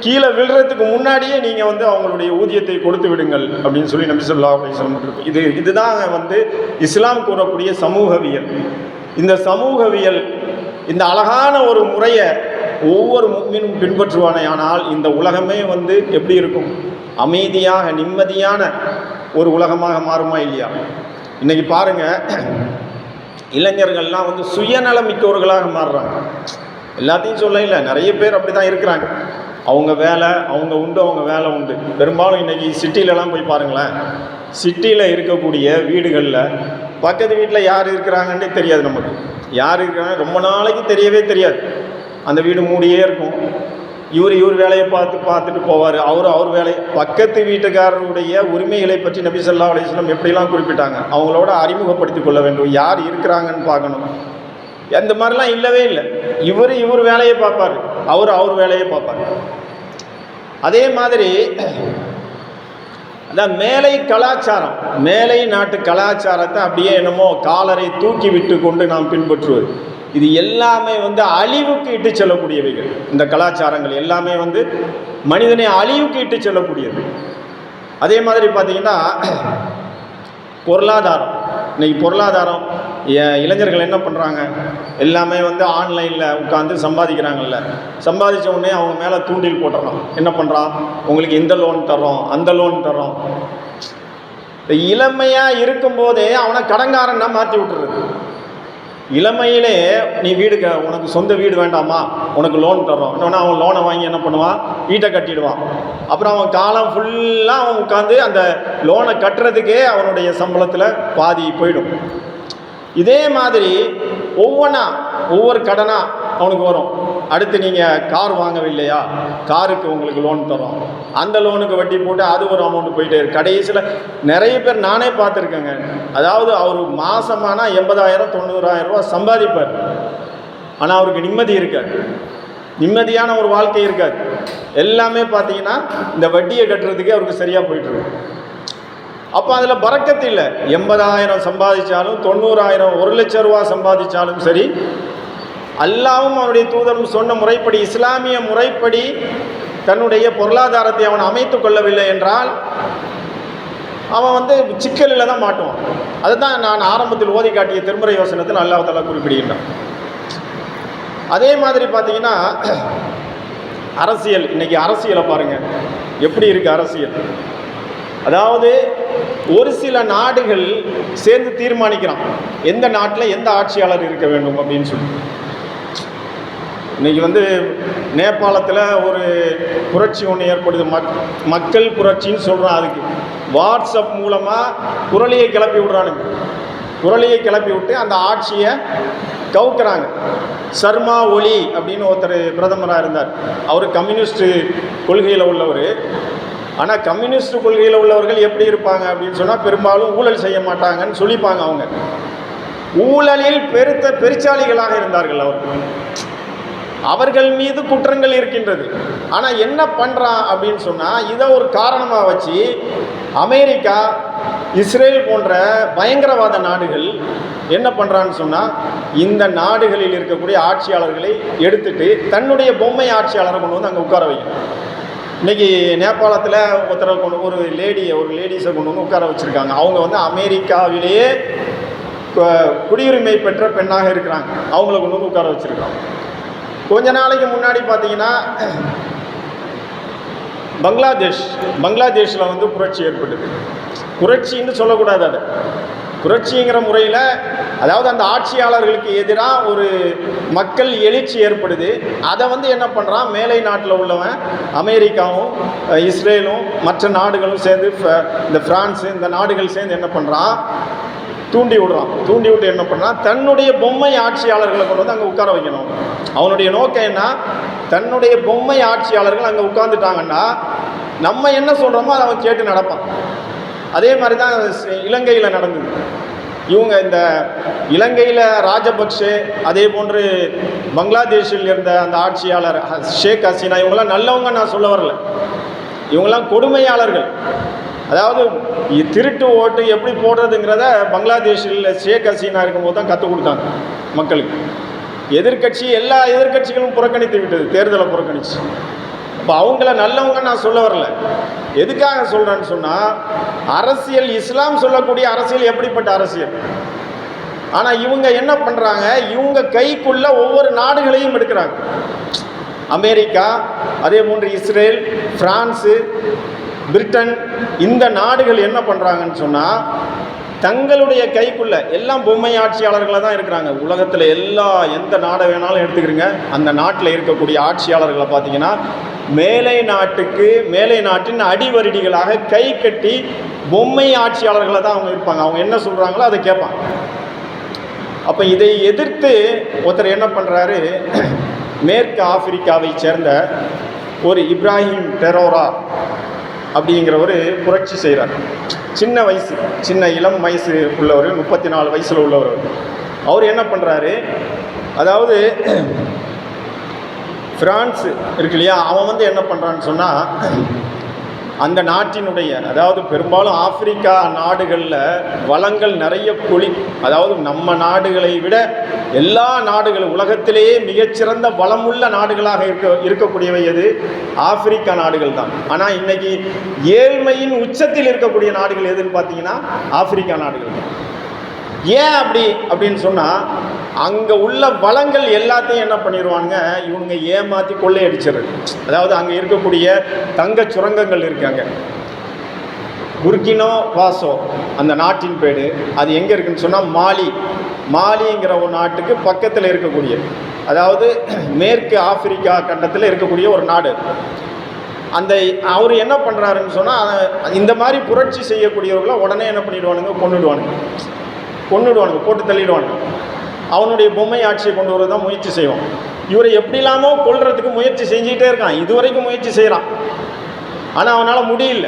கீழே விழுறதுக்கு முன்னாடியே நீங்கள் வந்து அவங்களுடைய ஊதியத்தை கொடுத்து விடுங்கள் அப்படின்னு சொல்லி நபி ஸல்லல்லாஹு அலைஹி வஸல்லம் இதுதான் வந்து இஸ்லாம் கூறக்கூடிய சமூகவியல். இந்த சமூகவியல், இந்த அழகான ஒரு முறையை ஒவ்வொரு முஃமினும் பின்பற்றுவானேயானால் இந்த உலகமே வந்து எப்படி இருக்கும்? அமைதியாக நிம்மதியான ஒரு உலகமாக மாறுமா இல்லையா? இன்றைக்கி பாருங்கள், இளைஞர்கள்லாம் வந்து சுயநலமிக்கவர்களாக மாறுறாங்க. எல்லாத்தையும் சொல்ல இல்லை, நிறைய பேர் அப்படி தான் இருக்கிறாங்க. அவங்க வேலை அவங்க உண்டு, அவங்க வேலை உண்டு. பெரும்பாலும் இன்றைக்கி சிட்டிலலாம் போய் பாருங்களேன், சிட்டியில் இருக்கக்கூடிய வீடுகளில் பக்கத்து வீட்டில் யார் இருக்கிறாங்கன்னே தெரியாது. நமக்கு யார் இருக்கிறாங்க ரொம்ப நாளைக்கு தெரியவே தெரியாது. அந்த வீடு மூடியே இருக்கும். இவர் வேலையை பார்த்துட்டு போவார். அவர் வேலை. பக்கத்து வீட்டுக்காரருடைய உரிமைகளை பற்றி நபி ஸல்லல்லாஹு அலைஹி வஸல்லம் எப்படிலாம் குறிப்பிட்டாங்க? அவங்களோட அறிமுகப்படுத்திக் கொள்ள வேண்டும், யார் இருக்கிறாங்கன்னு பார்க்கணும். அந்த மாதிரிலாம் இல்லவே இல்லை. இவர் வேலையை பார்ப்பார், அவர் வேலையை பார்ப்பார். அதே மாதிரி அதான் மேலை கலாச்சாரம், மேலை நாட்டு கலாச்சாரத்தை அப்படியே என்னமோ காலரை தூக்கி விட்டு கொண்டு நாம் பின்பற்றுவது, இது எல்லாமே அழிவுக்கு இட்டு செல்லக்கூடியவைகள். இந்த கலாச்சாரங்கள் எல்லாமே மனிதனை அழிவுக்கு இட்டு செல்லக்கூடியது. அதே மாதிரி பார்த்திங்கன்னா பொருளாதாரம், இன்றைக்கி பொருளாதாரம் இளைஞர்கள் என்ன பண்ணுறாங்க, எல்லாமே ஆன்லைனில் உட்காந்து சம்பாதிக்கிறாங்கல்ல, சம்பாதிச்ச உடனே அவங்க மேலே தூண்டில் போட்டுறோம். என்ன பண்ணுறான், உங்களுக்கு இந்த லோன் தர்றோம், அந்த லோன் தர்றோம். இளமையாக இருக்கும்போதே அவனை கடங்காரன்னா மாற்றி விட்டுறது. இளமையிலே நீ வீடு உனக்கு சொந்த வீடு வேண்டாமா, உனக்கு லோன் தர்றோம். இன்னொன்று அவன் லோனை வாங்கி என்ன பண்ணுவான், வீட்டை கட்டிடுவான். அப்புறம் அவன் காலம் ஃபுல்லாக அவன் உட்காந்து அந்த லோனை கட்டுறதுக்கே அவனுடைய சம்பளத்தில் பாதி போயிடும். இதே மாதிரி ஒவ்வொரு கடனாக அவனுக்கு வரும். அடுத்து நீங்கள் கார் வாங்கவில்லையா, காருக்கு உங்களுக்கு லோன் தரோம், அந்த லோனுக்கு வட்டி போட்டு அது ஒரு அமௌண்ட் போயிட்டே இருக்கு. கடைசியில் நிறைய பேர் நானே பார்த்துருக்கேங்க, அதாவது அவர் மாதமானா 80,000 90,000 ரூபா சம்பாதிப்பார், ஆனால் அவருக்கு நிம்மதி இருக்காது, நிம்மதியான ஒரு வாழ்க்கை இருக்காது. எல்லாமே பார்த்தீங்கன்னா இந்த வட்டியை கட்டுறதுக்கே அவருக்கு சரியாக போயிட்டுருக்கு. அப்போ அதில் பறக்கத்து இல்லை. 80,000 சம்பாதிச்சாலும் 90,000 1 லட்சம் ரூபா சம்பாதிச்சாலும் சரி, அல்லாஹ்வும் அவருடைய தூதரும் சொன்ன முறைப்படி, இஸ்லாமிய முறைப்படி தன்னுடைய பொருளாதாரத்தை அவன் அமைத்து கொள்ளவில்லை என்றால் அவன் சிக்கலில் தான் மாட்டுவான். அதுதான் நான் ஆரம்பத்தில் ஓதி காட்டிய திருமறை வசனத்தில் அல்லாஹ் தஆலா குறிப்பிடுகின்றான். அதே மாதிரி பார்த்தீங்கன்னா அரசியல், இன்றைக்கி அரசியலை பாருங்கள் எப்படி இருக்குது அரசியல். அதாவது ஒரு சில நாடுகள் சேர்ந்து தீர்மானிக்கிறான் எந்த நாட்டில் எந்த ஆட்சியாளர் இருக்க வேண்டும் அப்படின்னு சொல்லி. இன்றைக்கி நேபாளத்தில் ஒரு புரட்சி ஒன்று ஏற்படுது, மக்கள் புரட்சின்னு சொல்கிறான். அதுக்கு வாட்ஸ்அப் மூலமாக குரலியை கிளப்பி விடுறானுங்க. குரலியை கிளப்பி விட்டு அந்த ஆட்சியை கவுக்குறாங்க. சர்மா ஒலி அப்படின்னு ஒருத்தர் பிரதமராக இருந்தார். அவர் கம்யூனிஸ்ட் கொள்கையில் உள்ளவர். ஆனால் கம்யூனிஸ்ட் கொள்கையில் உள்ளவர்கள் எப்படி இருப்பாங்க அப்படின்னு சொன்னால், பெரும்பாலும் ஊழல் செய்ய மாட்டாங்கன்னு சொல்லிப்பாங்க. அவங்க ஊழலில் பெருச்சாளிகளாக இருந்தார்கள். அவர்கள் மீது குற்றங்கள் இருக்கின்றது. ஆனால் என்ன பண்ணுறான் அப்படின்னு சொன்னால், இதை ஒரு காரணமாக வச்சு அமெரிக்கா, இஸ்ரேல் போன்ற பயங்கரவாத நாடுகள் என்ன பண்ணுறான்னு சொன்னால், இந்த நாடுகளில் இருக்கக்கூடிய ஆட்சியாளர்களை எடுத்துட்டு தன்னுடைய பொம்மை ஆட்சியாளரை கொண்டு அங்கே உட்கார வைக்கணும். இன்றைக்கி நேபாளத்தில் ஒருத்தரை ஒரு லேடிஸை கொண்டு உட்கார வச்சுருக்காங்க. அவங்க அமெரிக்காவிலேயே குடியுரிமை பெற்ற பெண்ணாக இருக்கிறாங்க. அவங்கள கொண்டு உட்கார வச்சுருக்காங்க. கொஞ்ச நாளைக்கு முன்னாடி பார்த்தீங்கன்னா பங்களாதேஷில் புரட்சி ஏற்பட்டது. புரட்சின்னு சொல்லக்கூடாது, அதை புரட்சிங்கிற முறையில், அதாவது அந்த ஆட்சியாளர்களுக்கு எதிராக ஒரு மக்கள் எழுச்சி ஏற்படுது. அதை என்ன பண்ணுறான், மேலை நாட்டில் உள்ளவன் அமெரிக்காவும் இஸ்ரேலும் மற்ற நாடுகளும் சேர்ந்து, இந்த பிரான்ஸு, இந்த நாடுகள் சேர்ந்து என்ன பண்ணுறான், தூண்டி விட்டு என்ன பண்ணுறான், தன்னுடைய பொம்மை ஆட்சியாளர்களை கொண்டு அங்கே உட்கார வைக்கணும். அவனுடைய நோக்கம் என்ன, தன்னுடைய பொம்மை ஆட்சியாளர்கள் அங்கே உட்கார்ந்துட்டாங்கன்னா நம்ம என்ன சொல்கிறோமோ அதை அவன் கேட்டு நடப்பான். அதே மாதிரி தான் இலங்கையில் நடந்தது. இவங்க இந்த இலங்கையில் ராஜபக்ஷே, அதே போன்று பங்களாதேஷில் இருந்த அந்த ஆட்சியாளர் ஷேக் ஹசீனா, இவங்களாம் நல்லவங்க நான் சொல்ல வரல, இவங்களாம் கொடுமையாளர்கள். அதாவது திருட்டு ஓட்டு எப்படி போடுறதுங்கிறத பங்களாதேஷில் ஷேக் ஹசீனா இருக்கும்போது தான் கற்றுக் கொடுத்தாங்க மக்களுக்கு. எல்லா எதிர்கட்சிகளும் புறக்கணித்து விட்டது, தேர்தலை புறக்கணிச்சு. அப்போ அவங்கள நல்லவங்க நான் சொல்ல வரல. எதுக்காக சொல்கிறேன்னு சொன்னால், அரசியல், இஸ்லாம் சொல்லக்கூடிய அரசியல் எப்படிப்பட்ட அரசியல். ஆனால் இவங்க என்ன பண்ணுறாங்க, இவங்க கைக்குள்ள ஒவ்வொரு நாடுகளையும் எடுக்கிறாங்க. அமெரிக்கா, அதே போன்று இஸ்ரேல், பிரான்ஸு, பிரிட்டன், இந்த நாடுகள் என்ன பண்ணுறாங்கன்னு சொன்னால், தங்களுடைய கைக்குள்ள எல்லாம் பொம்மை ஆட்சியாளர்களாக தான் இருக்கிறாங்க. உலகத்தில் எந்த நாடை வேணாலும் எடுத்துக்கிறீங்க, அந்த நாட்டில் இருக்கக்கூடிய ஆட்சியாளர்களை பார்த்தீங்கன்னா மேலை நாட்டின் அடிவருடிகளாக கை கட்டி பொம்மை ஆட்சியாளர்களை தான் அவங்க இருப்பாங்க. அவங்க என்ன சொல்கிறாங்களோ அதை கேட்பாங்க. அப்போ இதை எதிர்த்து ஒருத்தர் என்ன பண்ணுறாரு, மேற்கு ஆப்பிரிக்காவை சேர்ந்த ஒரு இப்ராஹிம் டெரோரா அப்படிங்கிற ஒரு புரட்சி செய்கிறார். சின்ன இளம் வயசு உள்ளவர், 34 வயசில் உள்ளவர். அவர் என்ன பண்ணுறாரு, அதாவது பிரான்ஸு இருக்கு இல்லையா, அவன் என்ன பண்ணுறான்னு சொன்னால், அந்த நாட்டினுடைய, அதாவது பெரும்பாலும் ஆப்பிரிக்கா நாடுகளில் வளங்கள் நிறைய அதாவது நம்ம நாடுகளை விட எல்லா நாடுகளும் உலகத்திலேயே மிகச்சிறந்த வளமுள்ள நாடுகளாக இருக்கக்கூடியவை எது? ஆப்பிரிக்கா நாடுகள் தான். ஆனால் இன்னைக்கு ஏழ்மையின் உச்சத்தில் இருக்கக்கூடிய நாடுகள் எதுன்னு பார்த்தீங்கன்னா ஆப்பிரிக்கா நாடுகள் தான். ஏன் அப்படின்னு சொன்னால், அங்கே உள்ள வளங்கள் எல்லாத்தையும் என்ன பண்ணிடுவாங்க, இவனுங்க ஏமாற்றி கொள்ளையடிச்சிடுறது. அதாவது அங்கே இருக்கக்கூடிய தங்க சுரங்கங்கள் இருக்காங்க. புர்கினோ வாசோ அந்த நாட்டின் பேர். அது எங்கே இருக்குதுன்னு சொன்னால் மாலிங்கிற ஒரு நாட்டுக்கு பக்கத்தில் இருக்கக்கூடிய, அதாவது மேற்கு ஆப்பிரிக்கா கண்டத்தில் இருக்கக்கூடிய ஒரு நாடு. அந்த அவர் என்ன பண்ணுறாருன்னு சொன்னால், இந்த மாதிரி புரட்சி செய்யக்கூடியவர்களை உடனே என்ன பண்ணிடுவானுங்க, கொன்னுடுவானுங்க, போட்டு தள்ளிடுவானுங்க. அவனுடைய பொம்மை ஆட்சியை கொண்டு வரதான் முயற்சி செய்வான். இவரை எப்படி இல்லாமல் கொல்றதுக்கு முயற்சி செஞ்சுக்கிட்டே இருக்கான். இதுவரைக்கும் முயற்சி செய்கிறான், ஆனால் அவனால் முடியல.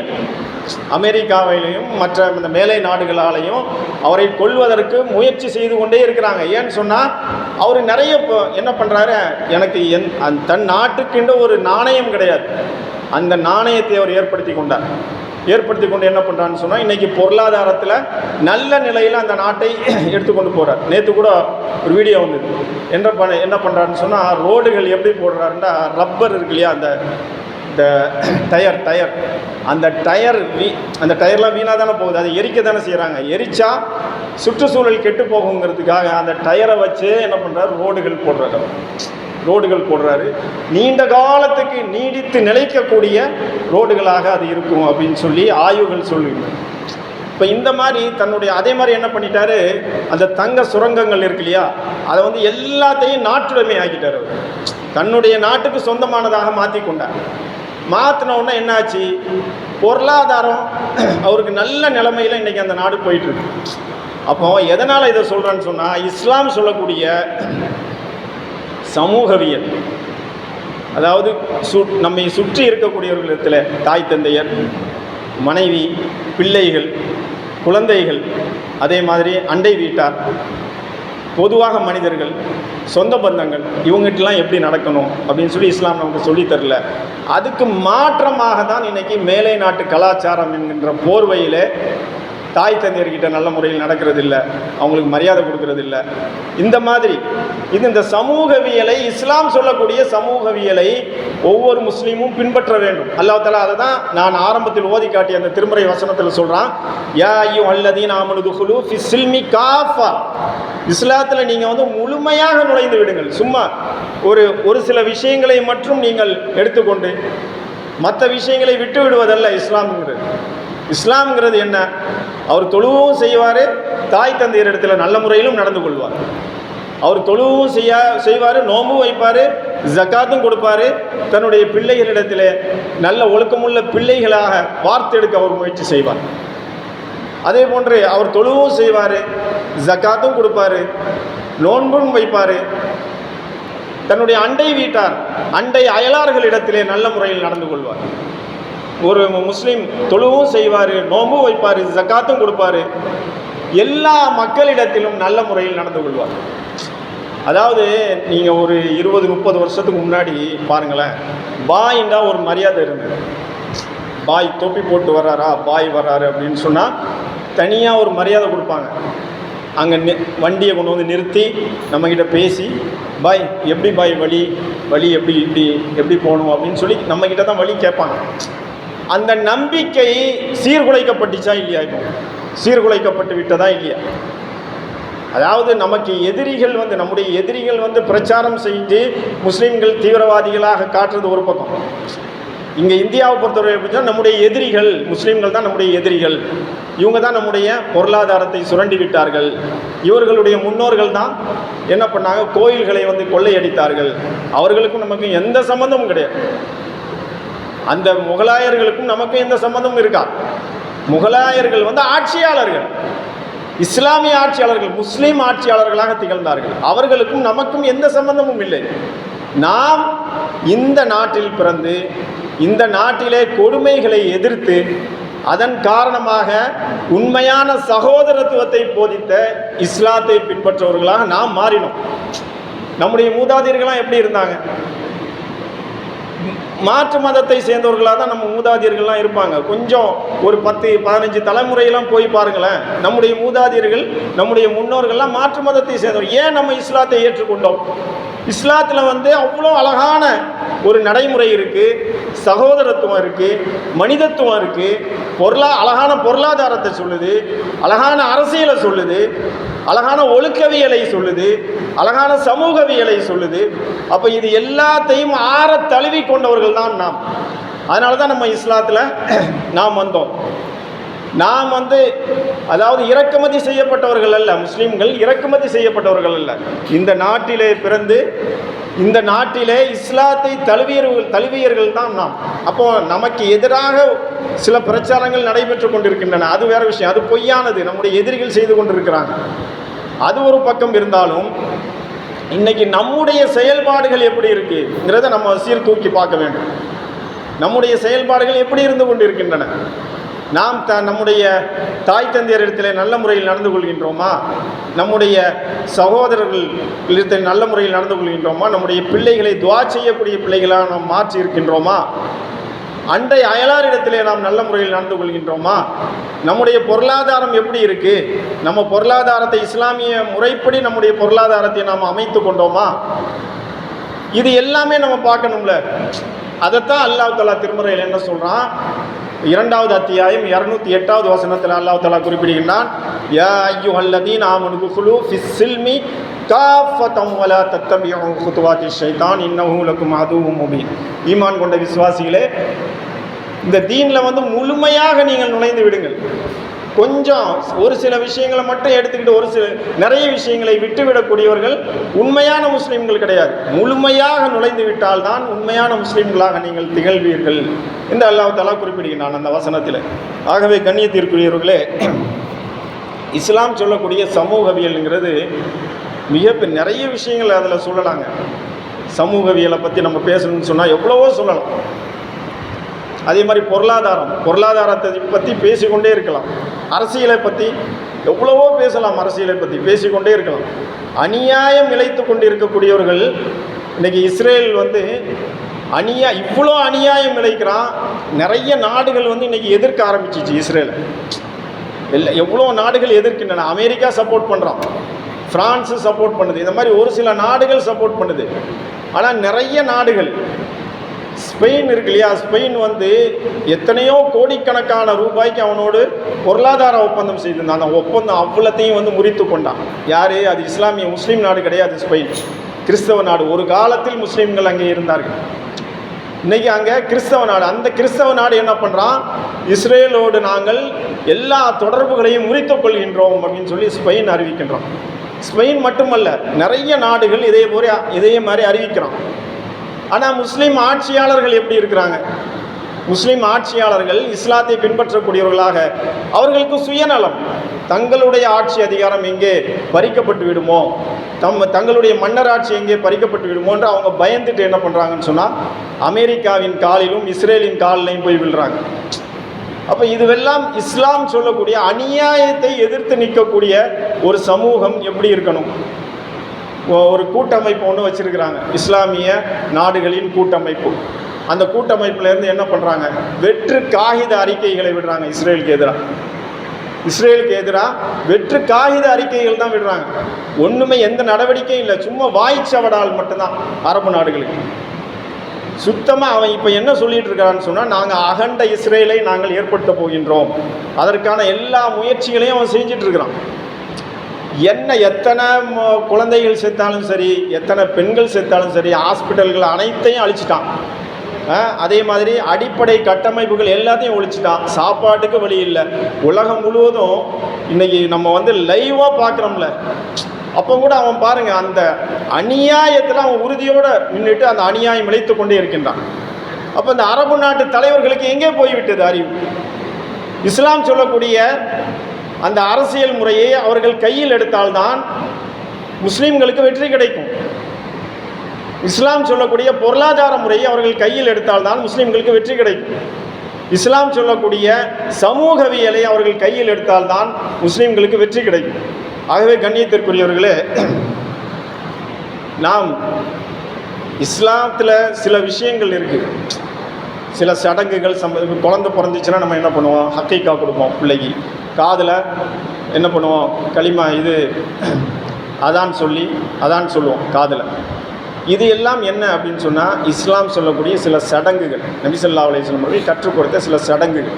அமெரிக்காவிலையும் மற்ற இந்த மேலை நாடுகளாலையும் அவரை கொல்வதற்கு முயற்சி செய்து கொண்டே இருக்கிறாங்க. ஏன்னு சொன்னால், அவர் நிறைய என்ன பண்ணுறாரு, எனக்கு தன் நாட்டுக்குன்ற ஒரு நாணயம் கிடையாது. அந்த நாணயத்தை அவர் ஏற்படுத்தி கொண்டு என்ன பண்ணுறான்னு சொன்னால், இன்றைக்கி பொருளாதாரத்தில் நல்ல நிலையில் அந்த நாட்டை எடுத்துக்கொண்டு போகிறார். நேற்று கூட ஒரு வீடியோ வந்தது. என்ன பண்ணுறாருன்னு சொன்னால், ரோடுகள் எப்படி போடுறாருன்னா, ரப்பர் இருக்கு இல்லையா, அந்த டயர் அந்த டயர்லாம் வீணாக தானே போகுது, அதை எரிக்க தானே செய்கிறாங்க. எரிச்சா சுற்றுச்சூழல் கெட்டு போகுங்கிறதுக்காக அந்த டயரை வச்சு என்ன பண்ணுறாரு, ரோடுகள் போடுறாரு. நீண்ட காலத்துக்கு நீடித்து நிலைக்கக்கூடிய ரோடுகளாக அது இருக்கும் அப்படின்னு சொல்லி ஆய்வுகள் சொல்லுங்க. இப்போ இந்த மாதிரி அதே மாதிரி என்ன பண்ணிட்டாரு, அந்த தங்க சுரங்கங்கள் இருக்கு இல்லையா, அதை வந்து எல்லாத்தையும் நாட்டுடைமை ஆக்கிட்டார். தன்னுடைய நாட்டுக்கு சொந்தமானதாக மாற்றினோன்னா என்னாச்சு, பொருளாதாரம் அவருக்கு நல்ல நிலைமையில் இன்றைக்கி அந்த நாடு போயிட்டுருக்கு. அப்போ எதனால் இதை சொல்கிறேன்னு சொன்னால், இஸ்லாம் சொல்லக்கூடிய சமூகவியல், அதாவது நம்மை சுற்றி இருக்கக்கூடியவர்களிடத்தில் தாய் தந்தையர், மனைவி, பிள்ளைகள், குழந்தைகள், அதே மாதிரி அண்டை வீட்டார், பொதுவாக மனிதர்கள், சொந்த பந்தங்கள், இவங்ககிட்டலாம் எப்படி நடக்கணும் அப்படின்னு சொல்லி இஸ்லாம் நமக்கு சொல்லித்தரல. அதுக்கு மாற்றமாக தான் இன்றைக்கி மேலை நாட்டு கலாச்சாரம் என்கின்ற போர்வையில் தாய் தந்தையர்கிட்ட நல்ல முறையில் நடக்கிறது இல்லை, அவங்களுக்கு மரியாதை கொடுக்கறது இல்லை. இந்த சமூகவியலை, இஸ்லாம் சொல்லக்கூடிய சமூகவியலை ஒவ்வொரு முஸ்லீமும் பின்பற்ற வேண்டும். அல்லாஹ் தஆலா அதை தான் நான் ஆரம்பத்தில் ஓதி காட்டிய அந்த திருமறை வசனத்தில் சொல்கிறான், யா அய்யுஹல்லதீன ஆமனு துகுலு ஃபிஸ்ஸில்மி காஃபா, இஸ்லாத்தில் நீங்கள் வந்து முழுமையாக நுழைந்து விடுங்கள். சும்மா ஒரு சில விஷயங்களை மட்டும் நீங்கள் எடுத்துக்கொண்டு மற்ற விஷயங்களை விட்டு விடுவதல்ல இஸ்லாம்ங்கிறது என்ன, அவர் தொழுவும் செய்வார், தாய் தந்தையர் இடத்துல நல்ல முறையிலும் நடந்து கொள்வார். அவர் தொழுவும் செய்வார், நோம்பும் வைப்பார், ஜக்காத்தும் கொடுப்பார், தன்னுடைய பிள்ளைகளிடத்தில் நல்ல ஒழுக்கமுள்ள பிள்ளைகளாக வார்த்தெடுக்க அவர் முயற்சி செய்வார். அதே போன்று அவர் தொழுவும் செய்வார், ஜக்காத்தும் கொடுப்பார், நோன்பும் வைப்பார். தன்னுடைய அண்டை வீட்டார், அண்டை அயலார்களிடத்திலே நல்ல முறையில் நடந்து கொள்வார். ஒரு முஸ்லீம் தொழுவும் செய்வார், நோம்பும் வைப்பார், ஜக்காத்தும் கொடுப்பார், எல்லா மக்களிடத்திலும் நல்ல முறையில் நடந்து கொள்வார். அதாவது நீங்கள் ஒரு 20-30 வருஷத்துக்கு முன்னாடி பாருங்களேன், பாயின்னா ஒரு மரியாதை இருந்தது. பாய் தொப்பி போட்டு வர்றாரா, பாய் வர்றாரு அப்படின்னு சொன்னால் தனியாக ஒரு மரியாதை கொடுப்பாங்க. அங்கே வண்டியை கொண்டு வந்து நிறுத்தி நம்மக்கிட்ட பேசி, பாய் எப்படி பாய் வழி எப்படி போகணும் அப்படின்னு சொல்லி நம்மக்கிட்ட தான் வழி கேட்பாங்க. அந்த நம்பிக்கை சீர்குலைக்கப்பட்டுச்சா இல்லையா? இப்போ சீர்குலைக்கப்பட்டு விட்டதா இல்லையா? அதாவது நமக்கு நம்முடைய எதிரிகள் பிரச்சாரம் செஞ்சு முஸ்லீம்கள் தீவிரவாதிகளாக காட்டுறது ஒரு பக்கம். இங்கே இந்தியாவை பொறுத்தவரை எப்படின்னா, நம்முடைய எதிரிகள் முஸ்லீம்கள் தான் நம்முடைய எதிரிகள், இவங்க தான் நம்முடைய பொருளாதாரத்தை சுரண்டி விட்டார்கள், இவர்களுடைய முன்னோர்கள் தான் என்ன பண்ணாங்க, கோயில்களை கொள்ளையடித்தார்கள், அவர்களுக்கும் நமக்கும் எந்த சம்பந்தமும் கிடையாது. அந்த முகலாயர்களுக்கும் நமக்கும் எந்த சம்பந்தமும் இருக்கா? முகலாயர்கள் ஆட்சியாளர்கள், இஸ்லாமிய ஆட்சியாளர்கள், முஸ்லீம் ஆட்சியாளர்களாக திகழ்ந்தார்கள். அவர்களுக்கும் நமக்கும் எந்த சம்பந்தமும் இல்லை. நாம் இந்த நாட்டில் பிறந்து இந்த நாட்டிலே கொடுமைகளை எதிர்த்து அதன் காரணமாக உண்மையான சகோதரத்துவத்தை போதித்த இஸ்லாத்தை பின்பற்றவர்களாக நாம் மாறினோம். நம்முடைய மூதாதையர்களாம் எப்படி இருந்தாங்க? மாற்று மதத்தை சேர்ந்தவர்களாக தான் நம்ம மூதாதையர்கள்லாம் இருப்பாங்க. கொஞ்சம் ஒரு 10-15 தலைமுறையெல்லாம் போய் பாருங்களேன், நம்முடைய மூதாதையர்கள் நம்முடைய முன்னோர்கள்லாம் மாற்று மதத்தை சேர்ந்தவர். ஏன் நம்ம இஸ்லாத்தை ஏற்றுக்கொண்டோம்? இஸ்லாத்தில் அவ்வளோ அழகான ஒரு நடைமுறை இருக்குது, சகோதரத்துவம் இருக்குது, மனிதத்துவம் இருக்குது, அழகான பொருளாதாரத்தை சொல்லுது, அழகான அரசியலை சொல்லுது, அழகான ஒழுக்கவியலை சொல்லுது, அழகான சமூகவியலை சொல்லுது. அப்போ இது எல்லாத்தையும் ஆற தழுவி கொண்டவர்கள் தான் நாம். அதனால தான் நம்ம இஸ்லாத்தில் நாம் வந்தோம். நாம் அதாவது இறக்குமதி செய்யப்பட்டவர்கள் அல்ல, முஸ்லீம்கள் இறக்குமதி செய்யப்பட்டவர்கள் அல்ல. இந்த நாட்டிலே பிறந்து இந்த நாட்டிலே இஸ்லாத்தை தழுவியர்கள் தான் நாம். அப்போ நமக்கு எதிராக சில பிரச்சாரங்கள் நடைபெற்று கொண்டிருக்கின்றன, அது வேற விஷயம், அது பொய்யானது, நம்முடைய எதிரிகள் செய்து கொண்டிருக்கிறாங்க. அது ஒரு பக்கம் இருந்தாலும் இன்னைக்கு நம்முடைய செயல்பாடுகள் எப்படி இருக்குங்கிறத நம்ம சீர்தூக்கி பார்க்க வேண்டும். நம்முடைய செயல்பாடுகள் எப்படி இருந்து கொண்டிருக்கின்றன? நாம் நம்முடைய தாய் தந்தையர் இடத்துல நல்ல முறையில் நடந்து கொள்கின்றோமா? நம்முடைய சகோதரர்கள் இடத்தில் நல்ல முறையில் நடந்து கொள்கின்றோமா? நம்முடைய பிள்ளைகளை துஆ செய்யக்கூடிய பிள்ளைகளாக நாம் மாற்றி இருக்கின்றோமா? அண்டை அயலாரிடத்திலே நாம் நல்ல முறையில் நடந்து கொள்கின்றோமா? நம்முடைய பொருளாதாரம் எப்படி இருக்குது? நம்ம பொருளாதாரத்தை இஸ்லாமிய முறைப்படி நம்முடைய பொருளாதாரத்தை நாம் அமைத்து கொண்டோமா? இது எல்லாமே நம்ம பார்க்கணும்ல. அதைத்தான் அல்லாஹ் தஆலா திருமறையில் என்ன சொல்கிறான்? 2வது அத்தியாயம் 208வது வசனத்தில் அல்லாஹ் தஆலா குறிப்பிடுகின்றான், யா அய்யுஹல்லதீன ஆமனு துகுலு ஃபிஸ்ஸில்மி காஃபதம் வலா தத்தபிஉ குதுவாத்தி ஷைத்தான் இன்னஹு லக்கும் அதுவும் முபீன். ஈமான் கொண்ட விசுவாசிகளே, இந்த தீனில் முழுமையாக நீங்கள் நுழைந்து விடுங்கள். கொஞ்சம் ஒரு சில விஷயங்களை மட்டும் எடுத்துக்கிட்டு நிறைய விஷயங்களை விட்டுவிடக்கூடியவர்கள் உண்மையான முஸ்லீம்கள் கிடையாது. முழுமையாக நுழைந்து விட்டால் தான் உண்மையான முஸ்லீம்களாக நீங்கள் திகழ்வீர்கள் என்று அல்லாஹ் தஆலா குறிப்பிடுகிறான் அந்த வசனத்தில். ஆகவே கண்ணியத்திற்குரியவர்களே, இஸ்லாம் சொல்லக்கூடிய சமூகவியல்ங்கிறது நிறைய விஷயங்கள் அதில் சொல்லலாங்க. சமூகவியலை பற்றி நம்ம பேசணும்னு சொன்னால் எவ்வளவோ சொல்லலாம். அதே மாதிரி பொருளாதாரத்தை பற்றி பேசிக்கொண்டே இருக்கலாம். அரசியலை பற்றி எவ்வளவோ பேசலாம், அரசியலை பற்றி பேசிக்கொண்டே இருக்கலாம். அநியாயம் இழைத்து கொண்டு இருக்கக்கூடியவர்கள் இன்றைக்கி இஸ்ரேல் இவ்வளோ அநியாயம் இழைக்கிறான். நிறைய நாடுகள் இன்றைக்கி எதிர்க்க ஆரம்பிச்சிச்சு இஸ்ரேலை. எவ்வளோ நாடுகள் எதிர்க்கின்றன. அமெரிக்கா சப்போர்ட் பண்ணுறான், பிரான்ஸு சப்போர்ட் பண்ணுது, இந்த மாதிரி ஒரு சில நாடுகள் சப்போர்ட் பண்ணுது. ஆனால் நிறைய நாடுகள், ஸ்பெயின் இருக்கு இல்லையா, ஸ்பெயின் எத்தனையோ கோடிக்கணக்கான ரூபாய்க்கு அவனோடு பொருளாதார ஒப்பந்தம் செய்திருந்தான். அந்த ஒப்பந்தம் அவ்வளத்தையும் முறித்து கொண்டான். யார்? அது இஸ்லாமிய முஸ்லீம் நாடு கிடையாது. ஸ்பெயின் கிறிஸ்தவ நாடு. ஒரு காலத்தில் முஸ்லீம்கள் அங்கே இருந்தார்கள். இன்றைக்கி அங்கே கிறிஸ்தவ நாடு. அந்த கிறிஸ்தவ நாடு என்ன பண்ணுறான்? இஸ்ரேலோடு நாங்கள் எல்லா தொடர்புகளையும் முறித்து கொள்கின்றோம் அப்படின்னு சொல்லி ஸ்பெயின் அறிவிக்கின்றோம். ஸ்பெயின் மட்டுமல்ல, நிறைய நாடுகள் இதே மாதிரி அறிவிக்கிறான். ஆனால் முஸ்லீம் ஆட்சியாளர்கள் எப்படி இருக்கிறாங்க? முஸ்லீம் ஆட்சியாளர்கள் இஸ்லாத்தை பின்பற்றக்கூடியவர்களாக, அவர்களுக்கு சுயநலம், தங்களுடைய ஆட்சி அதிகாரம் எங்கே பறிக்கப்பட்டு விடுமோ, தங்களுடைய மன்னர் ஆட்சி எங்கே பறிக்கப்பட்டு விடுமோன்று அவங்க பயந்துட்டு என்ன பண்ணுறாங்கன்னு சொன்னால் அமெரிக்காவின் காலிலும் இஸ்ரேலின் காலிலையும் போய் விழுறாங்க. அப்போ இதுவெல்லாம் இஸ்லாம் சொல்லக்கூடிய அநியாயத்தை எதிர்த்து நிற்கக்கூடிய ஒரு சமூகம் எப்படி இருக்கணும்? ஒரு கூட்டமைப்பு ஒன்று வச்சுருக்கிறாங்க, இஸ்லாமிய நாடுகளின் கூட்டமைப்பு. அந்த கூட்டமைப்புலேருந்து என்ன பண்ணுறாங்க? வெற்று காகித அறிக்கைகளை விடுறாங்க இஸ்ரேலுக்கு எதிராக வெற்று காகித அறிக்கைகள் தான் விடுறாங்க. ஒன்றுமே எந்த நடவடிக்கையும் இல்லை, சும்மா வாய்ச்சவடால் மட்டும்தான் அரபு நாடுகளுக்கு. சுத்தமாக அவன் இப்போ என்ன சொல்லிட்டு இருக்கான்னு சொன்னால், நாங்கள் அகண்ட இஸ்ரேலை நாங்கள் ஏற்படுத்த போகின்றோம், அதற்கான எல்லா முயற்சிகளையும் அவன் செஞ்சிட்ருக்கிறான். எத்தனை குழந்தைகள் செத்தாலும் சரி, எத்தனை பெண்கள் செத்தாலும் சரி, ஹாஸ்பிட்டல்கள் அனைத்தையும் அழிச்சிட்டான். அதே மாதிரி அடிப்படை கட்டமைப்புகள் எல்லாத்தையும் ஒழிச்சிட்டான். சாப்பாட்டுக்கு வழி இல்லை. உலகம் முழுவதும் இன்றைக்கி நம்ம லைவாக பார்க்குறோம்ல, அப்போ கூட அவன் பாருங்கள், அந்த அநியாயத்தில் அவன் உறுதியோடு நின்றுட்டு அந்த அநியாயம் இழைத்து கொண்டே இருக்கின்றான். அப்போ இந்த அரபு நாட்டு தலைவர்களுக்கு எங்கே போய்விட்டது அறிவு? இஸ்லாம் சொல்லக்கூடிய அந்த அரசியல் முறையை அவர்கள் கையில் எடுத்தால்தான் முஸ்லீம்களுக்கு வெற்றி கிடைக்கும். இஸ்லாம் சொல்லக்கூடிய பொருளாதார முறையை அவர்கள் கையில் எடுத்தால்தான் முஸ்லீம்களுக்கு வெற்றி கிடைக்கும். இஸ்லாம் சொல்லக்கூடிய சமூகவியலை அவர்கள் கையில் எடுத்தால்தான் முஸ்லீம்களுக்கு வெற்றி கிடைக்கும். ஆகவே கண்ணியத்திற்குரியவர்களே, நாம் இஸ்லாத்தில் சில விஷயங்கள் இருக்குது, சில சடங்குகள். குழந்தை பிறந்துச்சுன்னா நம்ம என்ன பண்ணுவோம், ஹக்கீக்கா கொடுப்போம் பிள்ளைக்கு. காதில் என்ன பண்ணுவோம், களிமா இது அதான் சொல்லுவோம் காதில். இது எல்லாம் என்ன அப்படின்னு சொன்னால் இஸ்லாம் சொல்லக்கூடிய சில சடங்குகள், நபி ஸல்லல்லாஹு அலைஹி வஸல்லம் அவர்கள் கற்றுக் கொடுத்த சில சடங்குகள்.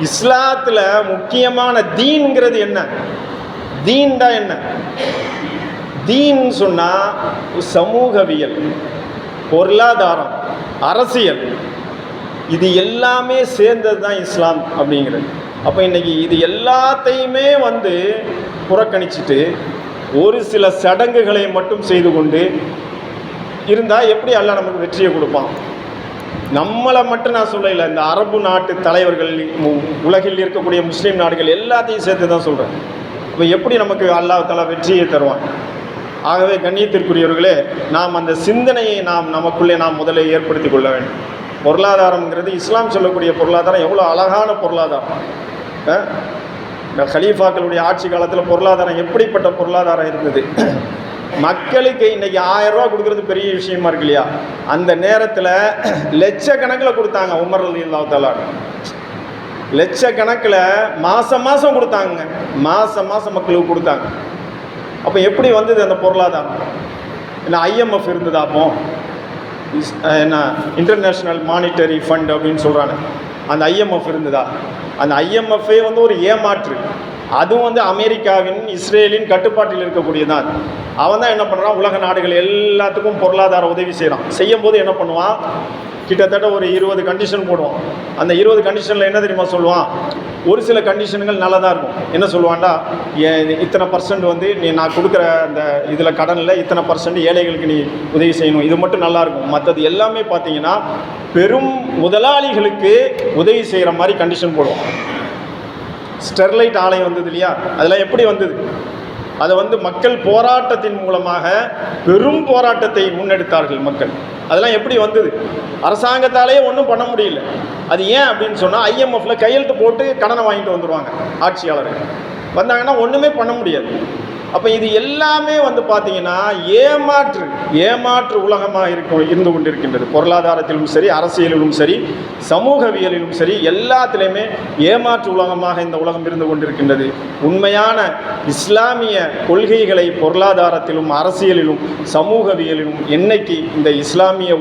இஸ்லாத்தில் முக்கியமான தீன்ங்கிறது என்ன? தீன் தான் என்ன? தீன் சொன்னால் சமூகவியல், பொருளாதாரம், அரசியல், இது எல்லாமே சேர்ந்தது தான் இஸ்லாம் அப்படிங்கிறது. அப்போ இன்றைக்கி இது எல்லாத்தையுமே புறக்கணிச்சிட்டு ஒரு சில சடங்குகளை மட்டும் செய்து கொண்டு இருந்தால் எப்படி அல்லாஹ் நமக்கு வெற்றியை கொடுப்பான்? நம்மளை மட்டும் நான் சொல்லலை, இந்த அரபு நாட்டு தலைவர்கள், உலகில் இருக்கக்கூடிய முஸ்லீம் நாடுகள் எல்லாத்தையும் சேர்த்து தான் சொல்கிறேன். இப்போ எப்படி நமக்கு அல்லாஹ் தஆலா வெற்றியை தருவான்? ஆகவே கண்ணியத்திற்குரியவர்களே, நாம் அந்த சிந்தனையை நமக்குள்ளே முதல்ல ஏற்படுத்தி கொள்ள வேண்டும். பொருளாதாரங்கிறது இஸ்லாம் சொல்லக்கூடிய பொருளாதாரம் எவ்வளோ அழகான பொருளாதாரம். இந்த கலீஃபாக்களுடைய ஆட்சி காலத்தில் பொருளாதாரம் எப்படிப்பட்ட பொருளாதாரம் இருந்தது. மக்களுக்கு இன்றைக்கி 1000 ரூபா கொடுக்குறது பெரிய விஷயமா இருக்கு இல்லையா? அந்த நேரத்தில் லட்சக்கணக்கில் கொடுத்தாங்க. உமர் ரலியல்லாஹு தஆலா லட்சக்கணக்கில் மாதம் கொடுத்தாங்க. மாதம் மக்களுக்கு கொடுத்தாங்க. அப்போ எப்படி வந்தது அந்த பொருளாதாரம்? என்ன ஐஎம்எஃப் இருந்ததா? அப்போ என்ன இன்டர்நேஷ்னல் மானிட்டரி ஃபண்ட் அப்படின்னு சொல்கிறாங்க, அந்த ஐஎம்எஃப் இருந்ததா? அந்த ஐஎம்எஃப்பே ஒரு ஏமாற்று. அதுவும் அமெரிக்காவின் இஸ்ரேலின் கட்டுப்பாட்டில் இருக்கக்கூடியதான். அவன் தான் என்ன பண்ணுறான், உலக நாடுகள் எல்லாத்துக்கும் பொருளாதார உதவி செய்யும் போது என்ன பண்ணுவான், கிட்டத்தட்ட ஒரு 20 கண்டிஷன் போடுவான். அந்த 20 கண்டிஷனில் என்ன தெரியுமா சொல்லுவான்? ஒரு சில கண்டிஷன்கள் நல்லதாக இருக்கும். என்ன சொல்லுவான்டா, இத்தனை % நான் கொடுக்குற அந்த இதில் கடனில் இத்தனை % ஏழைகளுக்கு நீ உதவி செய்யணும், இது மட்டும் நல்லாயிருக்கும். மற்றது எல்லாமே பார்த்தீங்கன்னா பெரும் முதலாளிகளுக்கு உதவி செய்கிற மாதிரி கண்டிஷன் போடுவோம். ஸ்டெர்லைட் ஆலை வந்தது இல்லையா? அதெல்லாம் எப்படி வந்தது? அதை மக்கள் போராட்டத்தின் மூலமாக பெரும் போராட்டத்தை முன்னெடுத்தார்கள் மக்கள். அதெல்லாம் எப்படி வந்தது? அரசாங்கத்தாலேயே ஒன்றும் பண்ண முடியல. அது ஏன் அப்படின்னு சொன்னால் ஐஎம்எஃப்பில் கையெழுத்து போட்டு கடனை வாங்கிட்டு வந்துடுவாங்க ஆட்சியாளர்கள். வந்தாங்கன்னா ஒன்றுமே பண்ண முடியாது. அப்போ இது எல்லாமே பார்த்தீங்கன்னா ஏமாற்று உலகமாக இருந்து கொண்டிருக்கின்றது. பொருளாதாரத்திலும் சரி, அரசியலிலும் சரி, சமூகவியலிலும் சரி, எல்லாத்திலையுமே ஏமாற்று உலகமாக இந்த உலகம் இருந்து கொண்டிருக்கின்றது. உண்மையான இஸ்லாமிய கொள்கைகளை பொருளாதாரத்திலும் அரசியலிலும் சமூகவியலிலும் என்னைக்கு இந்த இஸ்லாமிய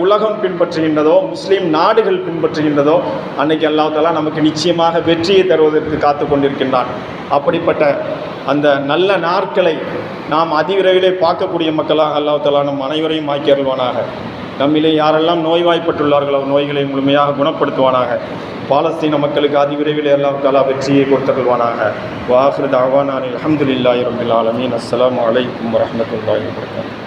உலகம் பின்பற்றுகின்றதோ, முஸ்லீம் நாடுகள் பின்பற்றுகின்றதோ, அன்னைக்கு அல்லாஹ் தஆலா நமக்கு நிச்சயமாக வெற்றியை தருவதற்கு காத்து கொண்டிருக்கின்றான். அப்படிப்பட்ட அந்த நல்ல நாட்களை நாம் அதிவிரைவிலே பார்க்கக்கூடிய மக்களாக அல்லாஹ் தஆலா நம் அனைவரையும் ஆக்கி அருள்வானாக. நம்மிலே யாரெல்லாம் நோய்வாய்ப்பட்டுள்ளார்களோ நோய்களை முழுமையாக குணப்படுத்துவானாக. பாலஸ்தீன மக்களுக்கு அதிவிரைவிலே அல்லாஹ் தஆலா வெற்றியை கொடுத்தருள்வானாக. வ ஆகிரு தஅவானா அல்ஹம்துலில்லாஹி ரப்பில் ஆலமீன். அஸ்ஸலாமு அலைக்கும் வரஹ்மத்துல்லாஹி வபரகாத்துஹு.